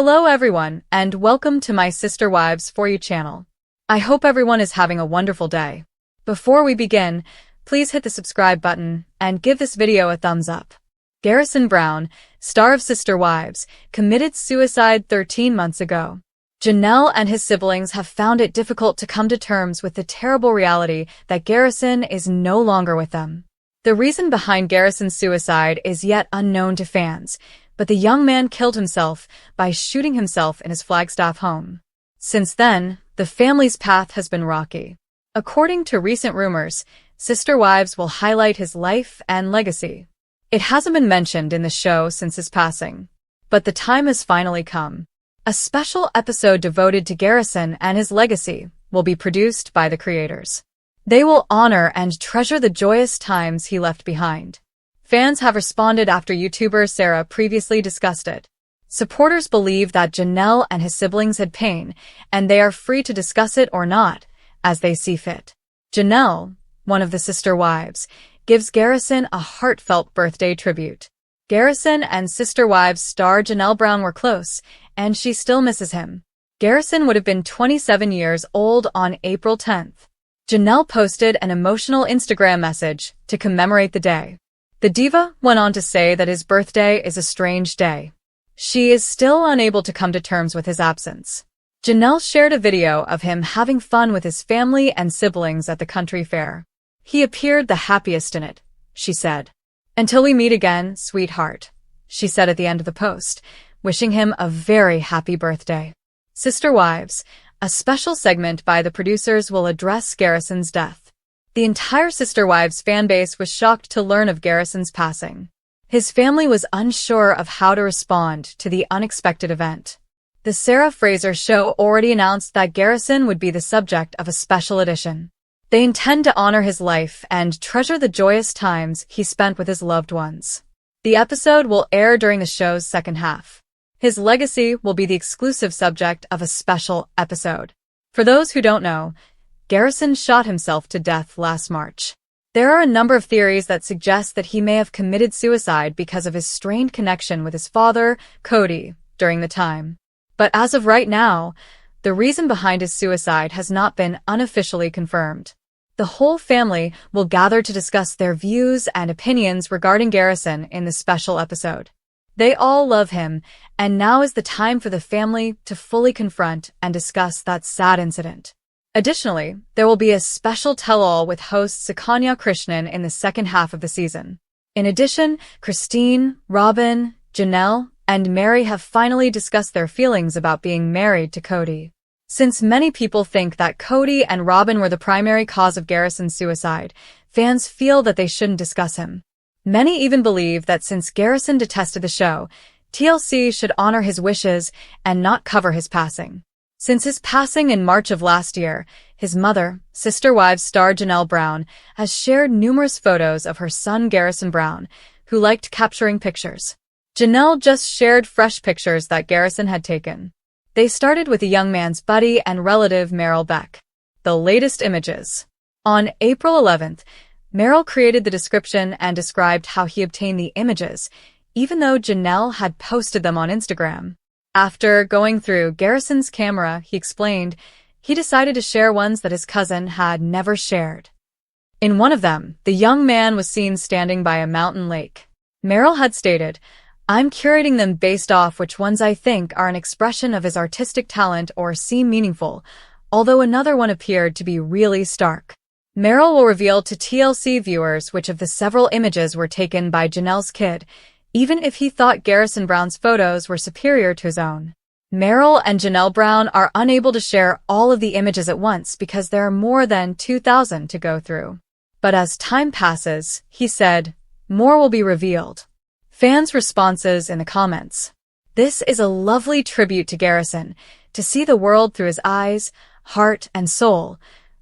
Hello everyone, and welcome to my Sister Wives For You channel. I hope everyone is having a wonderful day. Before we begin, please hit the subscribe button and give this video a thumbs up. Garrison Brown, star of Sister Wives, committed suicide 13 months ago. Janelle and his siblings have found it difficult to come to terms with the terrible reality that Garrison is no longer with them. The reason behind Garrison's suicide is yet unknown to fans, but the young man killed himself by shooting himself in his Flagstaff home. Since then, the family's path has been rocky. According to recent rumors, Sister Wives will highlight his life and legacy. It hasn't been mentioned in the show since his passing, but the time has finally come. A special episode devoted to Garrison and his legacy will be produced by the creators. They will honor and treasure the joyous times he left behind. Fans have responded after YouTuber Sarah previously discussed it. Supporters believe that Janelle and his siblings had pain, and they are free to discuss it or not, as they see fit. Janelle, one of the Sister Wives, gives Garrison a heartfelt birthday tribute. Garrison and Sister Wives star Janelle Brown were close, and she still misses him. Garrison would have been 27 years old on April 10th. Janelle posted an emotional Instagram message to commemorate the day. The diva went on to say that his birthday is a strange day. She is still unable to come to terms with his absence. Janelle shared a video of him having fun with his family and siblings at the country fair. He appeared the happiest in it, she said. "Until we meet again, sweetheart," she said at the end of the post, wishing him a very happy birthday. Sister Wives, a special segment by the producers, will address Garrison's death. The entire Sister Wives fanbase was shocked to learn of Garrison's passing. His family was unsure of how to respond to the unexpected event. The Sarah Fraser show already announced that Garrison would be the subject of a special edition. They intend to honor his life and treasure the joyous times he spent with his loved ones. The episode will air during the show's second half. His legacy will be the exclusive subject of a special episode. For those who don't know, Garrison shot himself to death last March. There are a number of theories that suggest that he may have committed suicide because of his strained connection with his father, Cody, during the time. But as of right now, the reason behind his suicide has not been unofficially confirmed. The whole family will gather to discuss their views and opinions regarding Garrison in the special episode. They all love him, and now is the time for the family to fully confront and discuss that sad incident. Additionally, there will be a special tell-all with host Sukanya Krishnan in the second half of the season. In addition, Christine, Robin, Janelle, and Mary have finally discussed their feelings about being married to Cody. Since many people think that Cody and Robin were the primary cause of Garrison's suicide, fans feel that they shouldn't discuss him. Many even believe that since Garrison detested the show, TLC should honor his wishes and not cover his passing. Since his passing in March of last year, his mother, Sister Wives star Janelle Brown, has shared numerous photos of her son Garrison Brown, who liked capturing pictures. Janelle just shared fresh pictures that Garrison had taken. They started with the young man's buddy and relative Meryl Beck. The latest images. On April 11th, Meryl created the description and described how he obtained the images, even though Janelle had posted them on Instagram. After going through Garrison's camera, he explained, he decided to share ones that his cousin had never shared. In one of them, the young man was seen standing by a mountain lake. Meryl had stated, "I'm curating them based off which ones I think are an expression of his artistic talent or seem meaningful, although another one appeared to be really stark." Meryl will reveal to TLC viewers which of the several images were taken by Janelle's kid, even if he thought Garrison Brown's photos were superior to his own. Meryl and Janelle Brown are unable to share all of the images at once because there are more than 2,000 to go through. But as time passes, he said, more will be revealed. Fans' responses in the comments. This is a lovely tribute to Garrison, to see the world through his eyes, heart, and soul.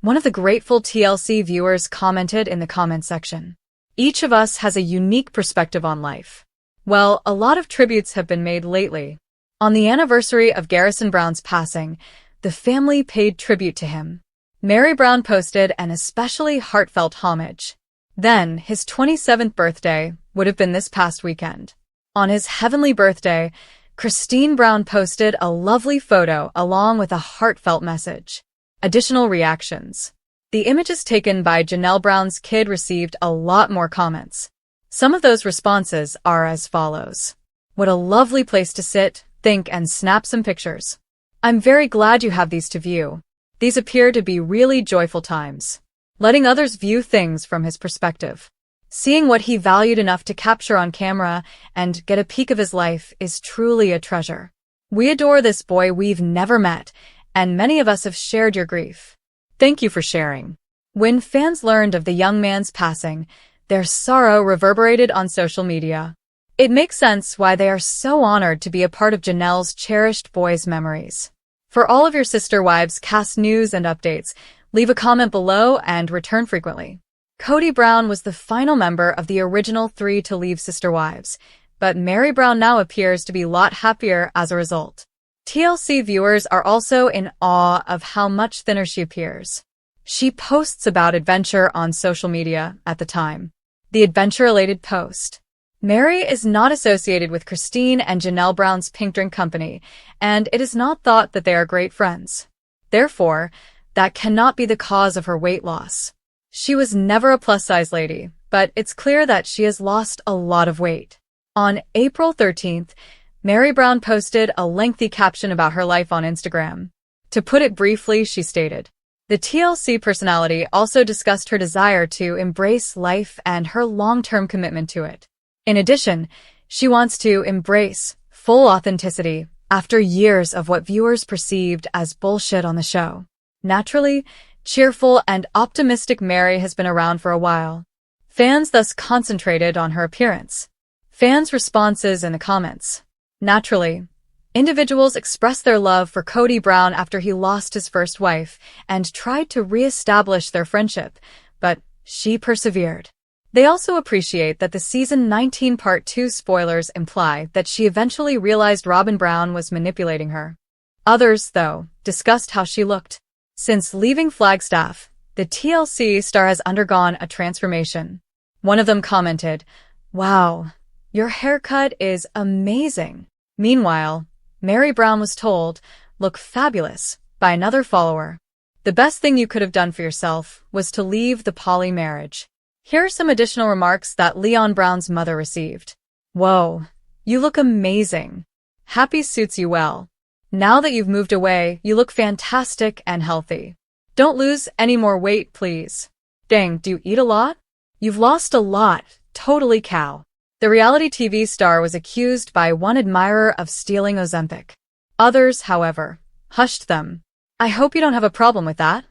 One of the grateful TLC viewers commented in the comment section. Each of us has a unique perspective on life. Well, a lot of tributes have been made lately. On the anniversary of Garrison Brown's passing, the family paid tribute to him. Mary Brown posted an especially heartfelt homage. Then, his 27th birthday would have been this past weekend. On his heavenly birthday, Christine Brown posted a lovely photo along with a heartfelt message. Additional reactions. The images taken by Janelle Brown's kid received a lot more comments. Some of those responses are as follows. What a lovely place to sit, think, and snap some pictures. I'm very glad you have these to view. These appear to be really joyful times. Letting others view things from his perspective. Seeing what he valued enough to capture on camera and get a peek of his life is truly a treasure. We adore this boy we've never met, and many of us have shared your grief. Thank you for sharing. When fans learned of the young man's passing, their sorrow reverberated on social media. It makes sense why they are so honored to be a part of Janelle's cherished boy's memories. For all of your Sister Wives cast news and updates, leave a comment below and return frequently. Kody Brown was the final member of the original 3 to leave Sister Wives, but Meri Brown now appears to be a lot happier as a result. TLC viewers are also in awe of how much thinner she appears. She posts about adventure on social media at the time. The adventure-related post. Meri is not associated with Christine and Janelle Brown's Pink Drink Company, and it is not thought that they are great friends. Therefore, that cannot be the cause of her weight loss. She was never a plus-size lady, but it's clear that she has lost a lot of weight. On April 13th, Meri Brown posted a lengthy caption about her life on Instagram. To put it briefly, she stated, the TLC personality also discussed her desire to embrace life and her long-term commitment to it. In addition, she wants to embrace full authenticity after years of what viewers perceived as bullshit on the show. Naturally, cheerful and optimistic Meri has been around for a while. Fans thus concentrated on her appearance. Fans' responses in the comments. Naturally, individuals expressed their love for Kody Brown after he lost his first wife and tried to re-establish their friendship, but she persevered. They also appreciate that the Season 19 Part 2 spoilers imply that she eventually realized Robin Brown was manipulating her. Others, though, discussed how she looked. Since leaving Flagstaff, the TLC star has undergone a transformation. One of them commented, "Wow, your haircut is amazing." Meanwhile, Meri Brown was told, "Look fabulous," by another follower. The best thing you could have done for yourself was to leave the poly marriage. Here are some additional remarks that Leon Brown's mother received. "Whoa, you look amazing. Happy suits you well. Now that you've moved away, you look fantastic and healthy. Don't lose any more weight, please. Dang, do you eat a lot? You've lost a lot, totally cow." The reality TV star was accused by one admirer of stealing Ozempic. Others, however, hushed them. "I hope you don't have a problem with that,"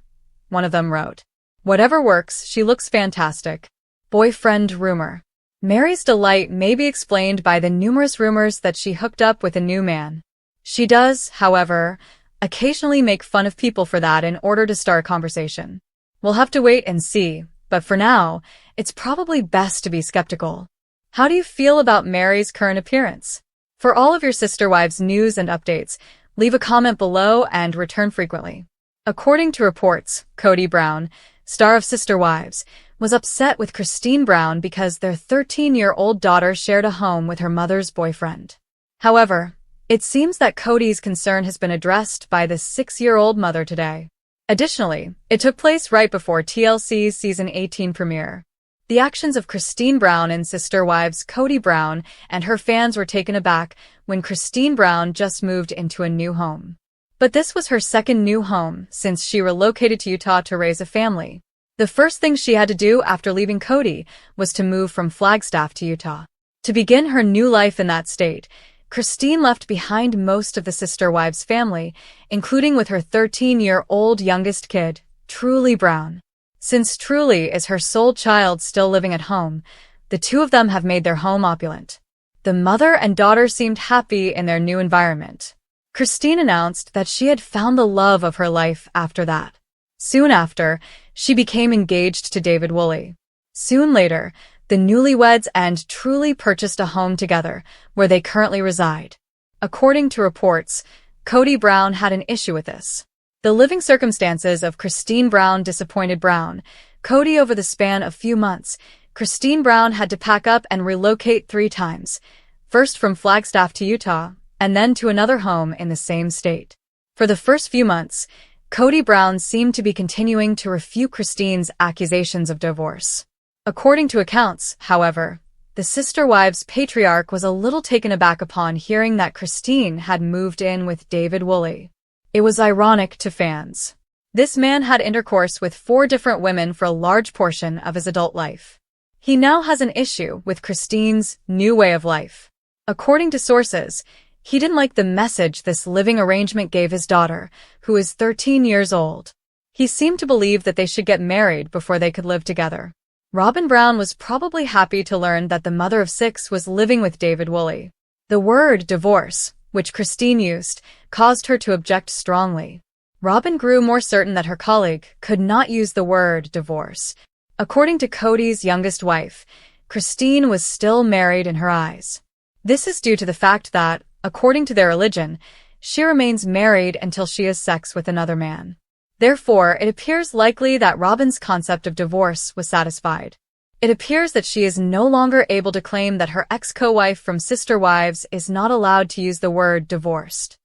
one of them wrote. "Whatever works, she looks fantastic." Boyfriend rumor. Meri's delight may be explained by the numerous rumors that she hooked up with a new man. She does, however, occasionally make fun of people for that in order to start a conversation. We'll have to wait and see, but for now, it's probably best to be skeptical. How do you feel about Meri's current appearance? For all of your Sister Wives news and updates, leave a comment below and return frequently. According to reports, Kody Brown, star of Sister Wives, was upset with Christine Brown because their 13-year-old daughter shared a home with her mother's boyfriend. However, it seems that Kody's concern has been addressed by the 6-year-old mother today. Additionally, it took place right before TLC's Season 18 premiere. The actions of Christine Brown and Sister Wives Kody Brown and her fans were taken aback when Christine Brown just moved into a new home. But this was her second new home since she relocated to Utah to raise a family. The first thing she had to do after leaving Kody was to move from Flagstaff to Utah. To begin her new life in that state, Christine left behind most of the Sister Wives family, including with her 13-year-old youngest kid, Truly Brown. Since Truly is her sole child still living at home, the two of them have made their home opulent. The mother and daughter seemed happy in their new environment. Christine announced that she had found the love of her life after that. Soon after, she became engaged to David Woolley. Soon later, the newlyweds and Truly purchased a home together, where they currently reside. According to reports, Kody Brown had an issue with this. The living circumstances of Christine Brown disappointed Brown. Kody over the span of few months, Christine Brown had to pack up and relocate 3 times, first from Flagstaff to Utah, and then to another home in the same state. For the first few months, Kody Brown seemed to be continuing to refute Christine's accusations of divorce. According to accounts, however, the Sister Wives patriarch was a little taken aback upon hearing that Christine had moved in with David Woolley. It was ironic to fans. This man had intercourse with 4 different women for a large portion of his adult life. He now has an issue with Christine's new way of life. According to sources, he didn't like the message this living arrangement gave his daughter, who is 13 years old. He seemed to believe that they should get married before they could live together. Robin Brown was probably happy to learn that the mother of 6 was living with David Woolley. The word divorce, which Christine used, caused her to object strongly. Robin grew more certain that her colleague could not use the word divorce. According to Kody's youngest wife, Christine was still married in her eyes. This is due to the fact that, according to their religion, she remains married until she has sex with another man. Therefore, it appears likely that Robin's concept of divorce was satisfied. It appears that she is no longer able to claim that her ex-co-wife from Sister Wives is not allowed to use the word divorced.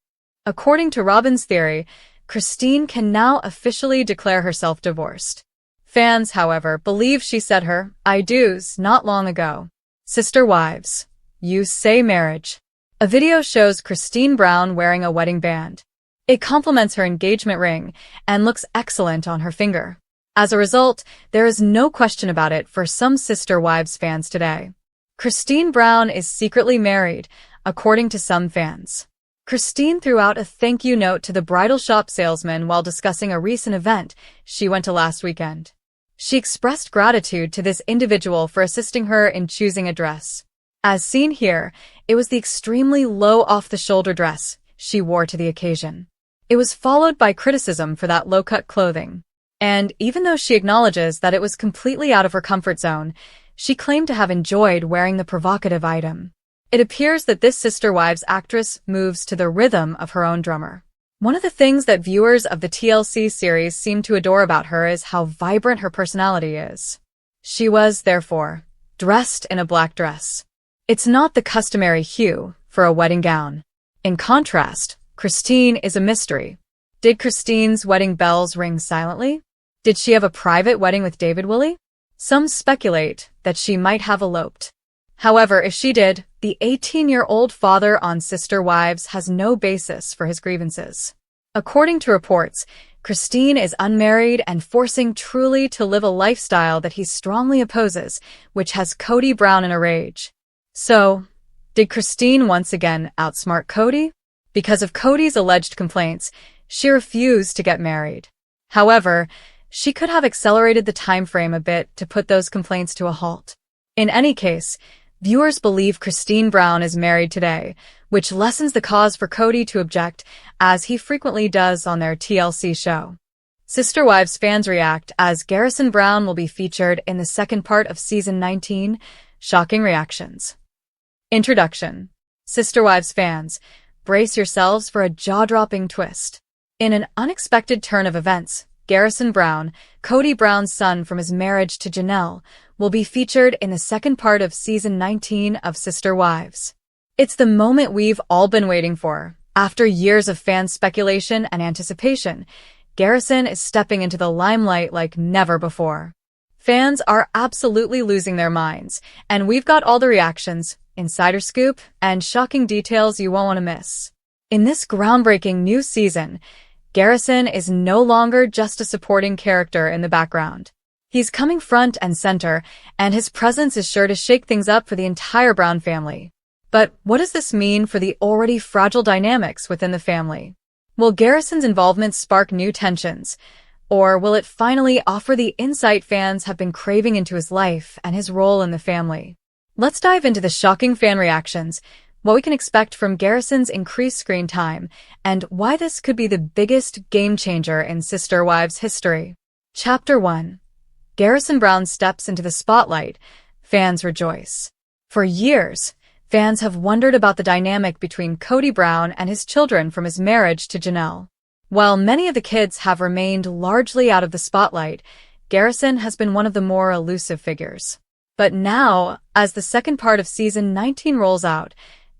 According to Robin's theory, Christine can now officially declare herself divorced. Fans, however, believe she said her I do's not long ago. Sister Wives, you say marriage. A video shows Christine Brown wearing a wedding band. It complements her engagement ring and looks excellent on her finger. As a result, there is no question about it for some Sister Wives fans today. Christine Brown is secretly married, according to some fans. Christine threw out a thank you note to the bridal shop salesman while discussing a recent event she went to last weekend. She expressed gratitude to this individual for assisting her in choosing a dress. As seen here, it was the extremely low off-the-shoulder dress she wore to the occasion. It was followed by criticism for that low-cut clothing. And even though she acknowledges that it was completely out of her comfort zone, she claimed to have enjoyed wearing the provocative item. It appears that this Sister Wives actress moves to the rhythm of her own drummer. One of the things that viewers of the TLC series seem to adore about her is how vibrant her personality is. She was, therefore, dressed in a black dress. It's not the customary hue for a wedding gown. In contrast, Christine is a mystery. Did Christine's wedding bells ring silently? Did she have a private wedding with David Woolley? Some speculate that she might have eloped. However, if she did, the 18-year-old father on Sister Wives has no basis for his grievances. According to reports, Christine is unmarried and forcing Truly to live a lifestyle that he strongly opposes, which has Kody Brown in a rage. So, did Christine once again outsmart Kody? Because of Kody's alleged complaints, she refused to get married. However, she could have accelerated the time frame a bit to put those complaints to a halt. In any case, viewers believe Christine Brown is married today, which lessens the cause for Kody to object, as he frequently does on their TLC show. Sister Wives fans react as Garrison Brown will be featured in the second part of Season 19. Shocking reactions. Introduction. Sister Wives fans, brace yourselves for a jaw-dropping twist. In an unexpected turn of events, Garrison Brown, Kody Brown's son from his marriage to Janelle, will be featured in the second part of Season 19 of Sister Wives. It's the moment we've all been waiting for. After years of fan speculation and anticipation, Garrison is stepping into the limelight like never before. Fans are absolutely losing their minds, and we've got all the reactions, insider scoop, and shocking details you won't want to miss. In this groundbreaking new season, Garrison is no longer just a supporting character in the background. He's coming front and center, and his presence is sure to shake things up for the entire Brown family. But what does this mean for the already fragile dynamics within the family? Will Garrison's involvement spark new tensions, or will it finally offer the insight fans have been craving into his life and his role in the family? Let's dive into the shocking fan reactions, what we can expect from Garrison's increased screen time, and why this could be the biggest game-changer in Sister Wives history. Chapter 1. Garrison Brown steps into the spotlight. Fans rejoice. For years, fans have wondered about the dynamic between Kody Brown and his children from his marriage to Janelle. While many of the kids have remained largely out of the spotlight, Garrison has been one of the more elusive figures. But now, as the second part of Season 19 rolls out,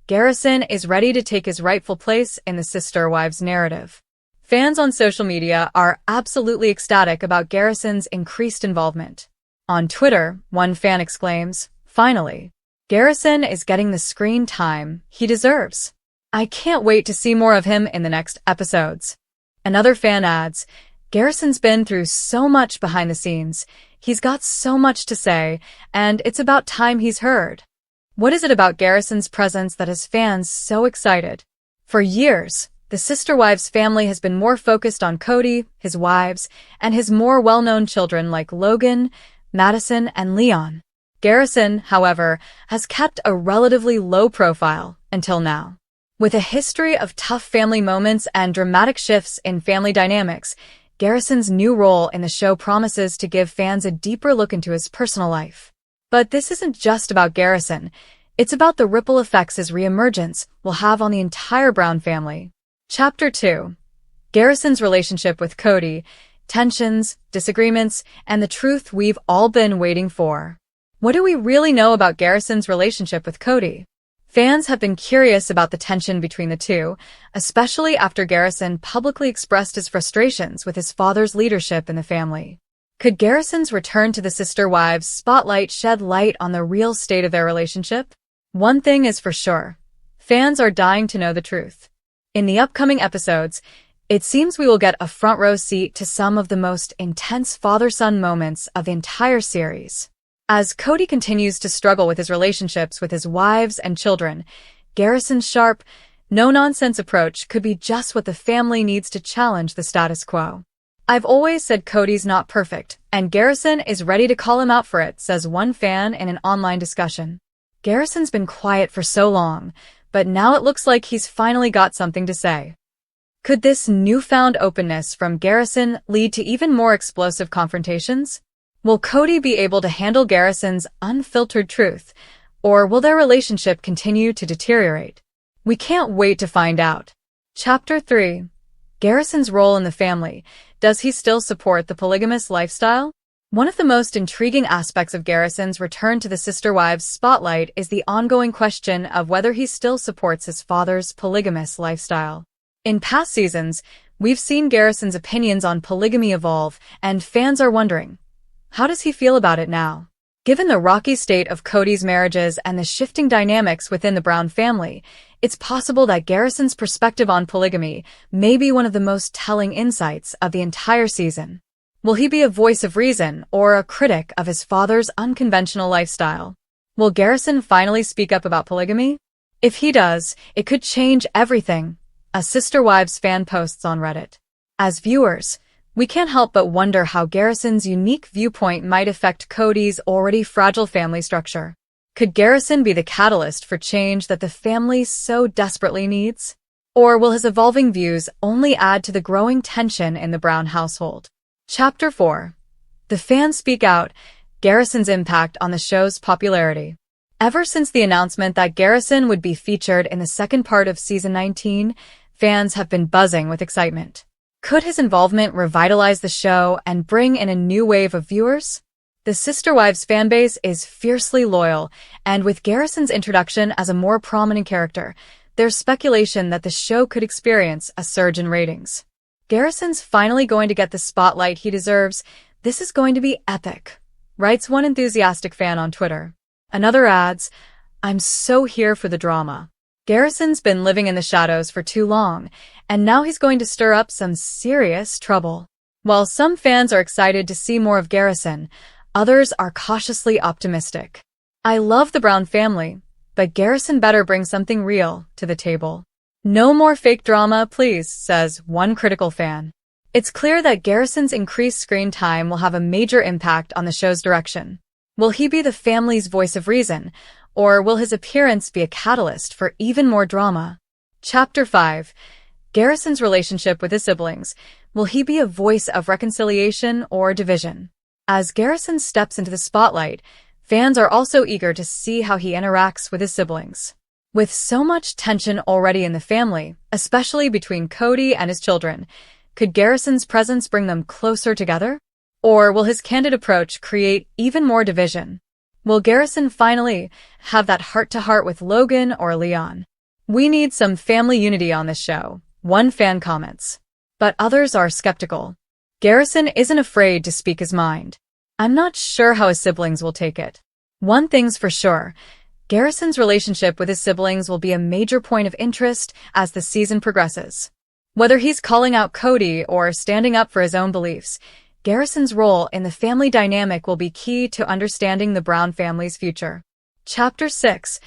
Garrison is ready to take his rightful place in the sister wives narrative. Fans on social media are absolutely ecstatic about Garrison's increased involvement. On Twitter, one fan exclaims, "Finally, Garrison is getting the screen time he deserves. I can't wait to see more of him in the next episodes." Another fan adds, "Garrison's been through so much behind the scenes. He's got so much to say, and it's about time he's heard." What is it about Garrison's presence that has fans so excited? For years, the Sister Wives family has been more focused on Cody, his wives, and his more well-known children like Logan, Madison, and Leon. Garrison, however, has kept a relatively low profile until now. With a history of tough family moments and dramatic shifts in family dynamics, Garrison's new role in the show promises to give fans a deeper look into his personal life. But this isn't just about Garrison. It's about the ripple effects his reemergence will have on the entire Brown family. Chapter 2. Garrison's relationship with Cody, tensions, disagreements, and the truth we've all been waiting for. What do we really know about Garrison's relationship with Cody? Fans have been curious about the tension between the two, especially after Garrison publicly expressed his frustrations with his father's leadership in the family. Could Garrison's return to the sister wives' spotlight shed light on the real state of their relationship? One thing is for sure. Fans are dying to know the truth. In the upcoming episodes, it seems we will get a front-row seat to some of the most intense father-son moments of the entire series. As Cody continues to struggle with his relationships with his wives and children, Garrison's sharp, no-nonsense approach could be just what the family needs to challenge the status quo. "I've always said Cody's not perfect, and Garrison is ready to call him out for it," says one fan in an online discussion. Garrison's been quiet for so long, but now it looks like he's finally got something to say. Could this newfound openness from Garrison lead to even more explosive confrontations? Will Cody be able to handle Garrison's unfiltered truth, or will their relationship continue to deteriorate? We can't wait to find out. Chapter 3. Garrison's role in the family. Does he still support the polygamous lifestyle? One of the most intriguing aspects of Garrison's return to the sister wives' spotlight is the ongoing question of whether he still supports his father's polygamous lifestyle. In past seasons, we've seen Garrison's opinions on polygamy evolve, and fans are wondering, how does he feel about it now? Given the rocky state of Cody's marriages and the shifting dynamics within the Brown family, it's possible that Garrison's perspective on polygamy may be one of the most telling insights of the entire season. Will he be a voice of reason or a critic of his father's unconventional lifestyle? Will Garrison finally speak up about polygamy? If he does, it could change everything. A Sister Wives fan posts on Reddit. As viewers, we can't help but wonder how Garrison's unique viewpoint might affect Cody's already fragile family structure. Could Garrison be the catalyst for change that the family so desperately needs? Or will his evolving views only add to the growing tension in the Brown household? Chapter 4. The fans speak out. Garrison's impact on the show's popularity. Ever since the announcement that Garrison would be featured in the second part of Season 19, fans have been buzzing with excitement. Could his involvement revitalize the show and bring in a new wave of viewers? The Sister Wives fanbase is fiercely loyal, and with Garrison's introduction as a more prominent character, there's speculation that the show could experience a surge in ratings. Garrison's finally going to get the spotlight he deserves. This is going to be epic, writes one enthusiastic fan on Twitter. Another adds, "I'm so here for the drama." Garrison's been living in the shadows for too long, and now he's going to stir up some serious trouble. While some fans are excited to see more of Garrison, others are cautiously optimistic. "I love the Brown family, but Garrison better bring something real to the table. No more fake drama, please," says one critical fan. It's clear that Garrison's increased screen time will have a major impact on the show's direction. Will he be the family's voice of reason, or will his appearance be a catalyst for even more drama? Chapter 5. Garrison's relationship with his siblings. Will he be a voice of reconciliation or division? As Garrison steps into the spotlight, fans are also eager to see how he interacts with his siblings. With so much tension already in the family, especially between Cody and his children, could Garrison's presence bring them closer together? Or will his candid approach create even more division? Will Garrison finally have that heart-to-heart with Logan or Leon? We need some family unity on this show, one fan comments. But others are skeptical. Garrison isn't afraid to speak his mind. I'm not sure how his siblings will take it. One thing's for sure, Garrison's relationship with his siblings will be a major point of interest as the season progresses. Whether he's calling out Cody or standing up for his own beliefs, Garrison's role in the family dynamic will be key to understanding the Brown family's future. Chapter 6.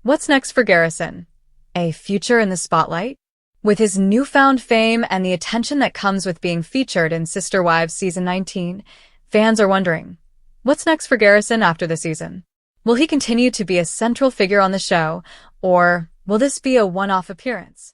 What's next for Garrison? A future in the spotlight? With his newfound fame and the attention that comes with being featured in Sister Wives Season 19, fans are wondering, what's next for Garrison after the season? Will he continue to be a central figure on the show, or will this be a one-off appearance?